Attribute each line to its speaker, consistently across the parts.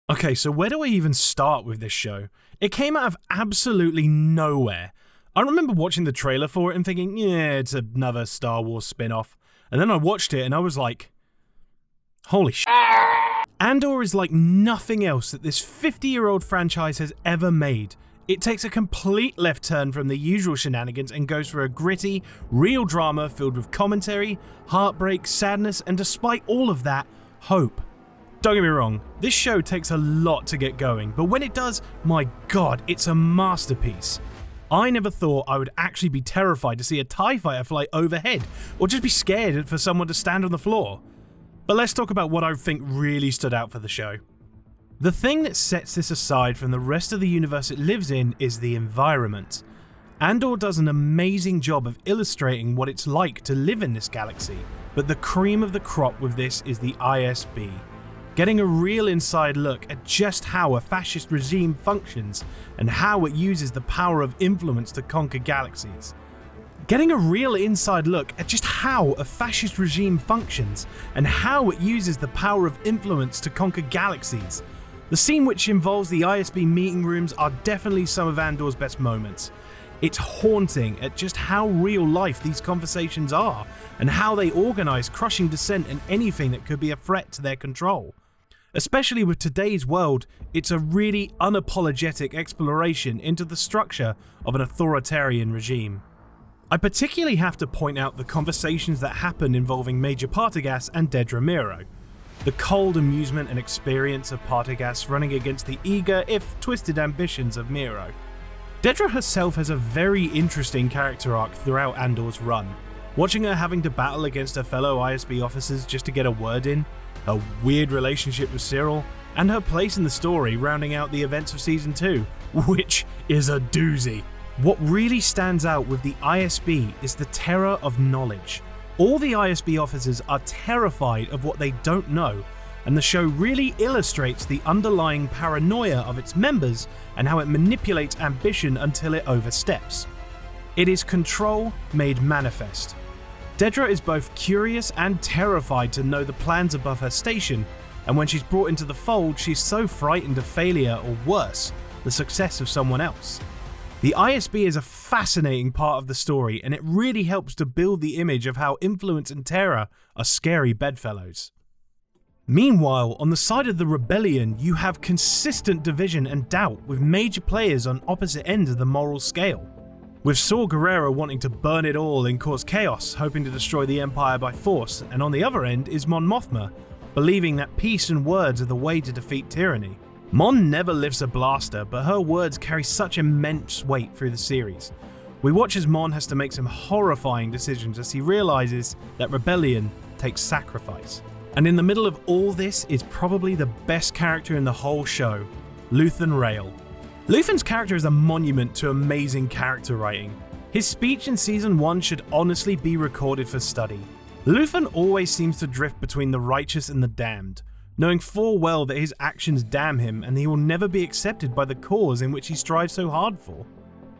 Speaker 1: Okay, so where do I even start with this show? It came out of absolutely nowhere. I remember watching the trailer for it and thinking, yeah, it's another Star Wars spin-off. And then I watched it and I was like, holy shit. Andor is like nothing else that this 50-year-old franchise has ever made. It takes a complete left turn from the usual shenanigans and goes for a gritty, real drama filled with commentary, heartbreak, sadness, and despite all of that, hope. Don't get me wrong, this show takes a lot to get going, but when it does, my god, it's a masterpiece. I never thought I would actually be terrified to see a TIE fighter fly overhead, or just be scared for someone to stand on the floor. But let's talk about what I think really stood out for the show. The thing that sets this aside from the rest of the universe it lives in is the environment. Andor does an amazing job of illustrating what it's like to live in this galaxy, but the cream of the crop with this is the ISB. Getting a real inside look at just how a fascist regime functions and how it uses the power of influence to conquer galaxies. Getting a real inside look at just how a fascist regime functions and how it uses the power of influence to conquer galaxies. The scene which involves the ISB meeting rooms are definitely some of Andor's best moments. It's haunting at just how real life these conversations are and how they organize crushing dissent and anything that could be a threat to their control. Especially with today's world, it's a really unapologetic exploration into the structure of an authoritarian regime. I particularly have to point out the conversations that happen involving Major Partagas and Dedra Meero. The cold amusement and experience of Partagas running against the eager, if twisted ambitions of Meero. Dedra herself has a very interesting character arc throughout Andor's run. Watching her having to battle against her fellow ISB officers just to get a word in, her weird relationship with Cyril, and her place in the story rounding out the events of Season 2, which is a doozy. What really stands out with the ISB is the terror of knowledge. All the ISB officers are terrified of what they don't know, and the show really illustrates the underlying paranoia of its members and how it manipulates ambition until it oversteps. It is control made manifest. Dedra is both curious and terrified to know the plans above her station, and when she's brought into the fold, she's so frightened of failure or worse, the success of someone else. The ISB is a fascinating part of the story, and it really helps to build the image of how influence and terror are scary bedfellows. Meanwhile, on the side of the rebellion, you have consistent division and doubt with major players on opposite ends of the moral scale. With Saw Gerrera wanting to burn it all and cause chaos, hoping to destroy the Empire by force, and on the other end is Mon Mothma, believing that peace and words are the way to defeat tyranny. Mon never lifts a blaster, but her words carry such immense weight through the series. We watch as Mon has to make some horrifying decisions as he realizes that rebellion takes sacrifice. And in the middle of all this is probably the best character in the whole show, Luthen Rael. Luthen's character is a monument to amazing character writing. His speech in Season 1 should honestly be recorded for study. Luthen always seems to drift between the righteous and the damned, knowing full well that his actions damn him and he will never be accepted by the cause in which he strives so hard for.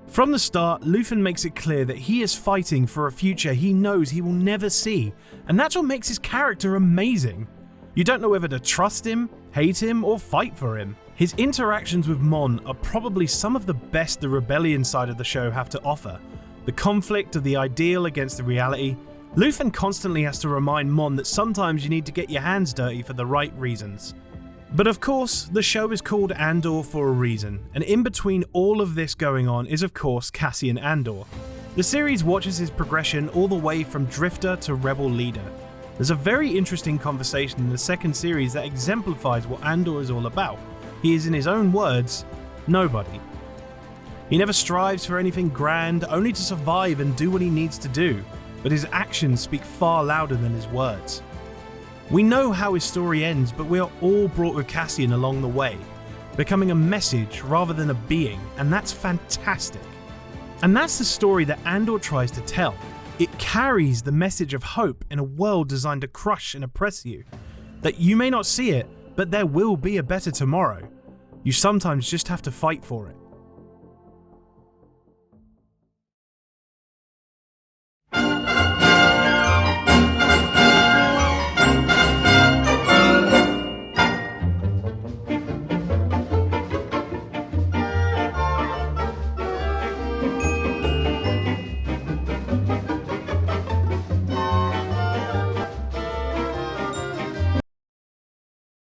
Speaker 1: From the start, Luthen makes it clear that he is fighting for a future he knows he will never see, and that's what makes his character amazing. You don't know whether to trust him, hate him, or fight for him. His interactions with Mon are probably some of the best the rebellion side of the show have to offer. The conflict of the ideal against the reality. Luthen constantly has to remind Mon that sometimes you need to get your hands dirty for the right reasons. But of course, the show is called Andor for a reason, and in between all of this going on is of course Cassian Andor. The series watches his progression all the way from drifter to rebel leader. There's a very interesting conversation in the second series that exemplifies what Andor is all about. He is, in his own words, nobody. He never strives for anything grand, only to survive and do what he needs to do, but his actions speak far louder than his words. We know how his story ends, but we are all brought with Cassian along the way, becoming a message rather than a being, and that's fantastic. And that's the story that Andor tries to tell. It carries the message of hope in a world designed to crush and oppress you. That you may not see it, but there will be a better tomorrow. You sometimes just have to fight for it.